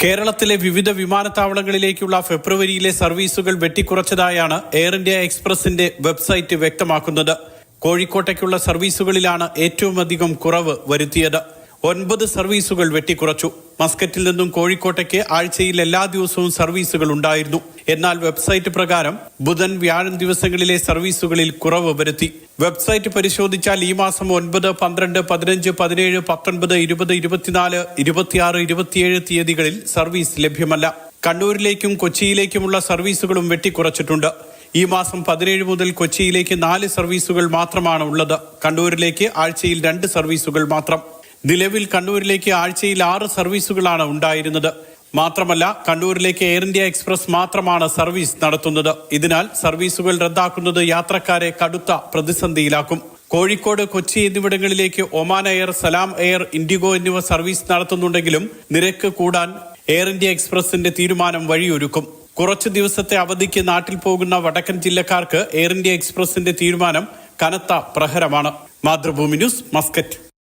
കേരളത്തിലെ വിവിധ വിമാനത്താവളങ്ങളിലേക്കുള്ള ഫെബ്രുവരിയിലെ സർവീസുകൾ വെട്ടിക്കുറച്ചതായാണ് എയർ ഇന്ത്യ എക്സ്പ്രസിന്റെ വെബ്സൈറ്റ് വ്യക്തമാക്കുന്നത്. കോഴിക്കോട്ടേക്കുള്ള സർവീസുകളിലാണ് ഏറ്റവും അധികം കുറവ് വരുത്തിയത്. 9 സർവീസുകൾ വെട്ടിക്കുറച്ചു. മസ്കറ്റിൽ നിന്നും കോഴിക്കോട്ടേക്ക് ആഴ്ചയിൽ എല്ലാ ദിവസവും സർവീസുകൾ ഉണ്ടായിരുന്നു. എന്നാൽ വെബ്സൈറ്റ് പ്രകാരം ബുധൻ, വ്യാഴം ദിവസങ്ങളിലെ സർവീസുകളിൽ കുറവ് വരുത്തി. വെബ്സൈറ്റ് പരിശോധിച്ചാൽ ഈ മാസം 9, 12, 15, 17, 19, 20, 24, 26, 27 തീയതികളിൽ സർവീസ് ലഭ്യമല്ല. കണ്ണൂരിലേക്കും കൊച്ചിയിലേക്കുമുള്ള സർവീസുകളും വെട്ടിക്കുറച്ചിട്ടുണ്ട്. ഈ മാസം 17 മുതൽ കൊച്ചിയിലേക്ക് 4 സർവീസുകൾ മാത്രമാണ് ഉള്ളത്. കണ്ണൂരിലേക്ക് ആഴ്ചയിൽ 2 സർവീസുകൾ മാത്രം. നിലവിൽ കണ്ണൂരിലേക്ക് ആഴ്ചയിൽ 6 സർവീസുകളാണ് ഉണ്ടായിരുന്നത്. മാത്രമല്ല, കണ്ണൂരിലേക്ക് എയർ ഇന്ത്യ എക്സ്പ്രസ് മാത്രമാണ് സർവീസ് നടത്തുന്നത്. ഇതിനാൽ സർവീസുകൾ റദ്ദാക്കുന്നത് യാത്രക്കാരെ കടുത്ത പ്രതിസന്ധിയിലാക്കും. കോഴിക്കോട്, കൊച്ചി എന്നിവിടങ്ങളിലേക്ക് ഒമാൻ എയർ, സലാം എയർ, ഇൻഡിഗോ എന്നിവ സർവീസ് നടത്തുന്നുണ്ടെങ്കിലും നിരക്ക് കൂടാൻ എയർ ഇന്ത്യ എക്സ്പ്രസിന്റെ തീരുമാനം വഴിയൊരുക്കും. കുറച്ചു ദിവസത്തെ അവധിക്ക് നാട്ടിൽ പോകുന്ന വടക്കൻ ജില്ലക്കാർക്ക് എയർ ഇന്ത്യ എക്സ്പ്രസിന്റെ തീരുമാനം കനത്ത പ്രഹരമാണ്. Mathrubhumi news, Muscat.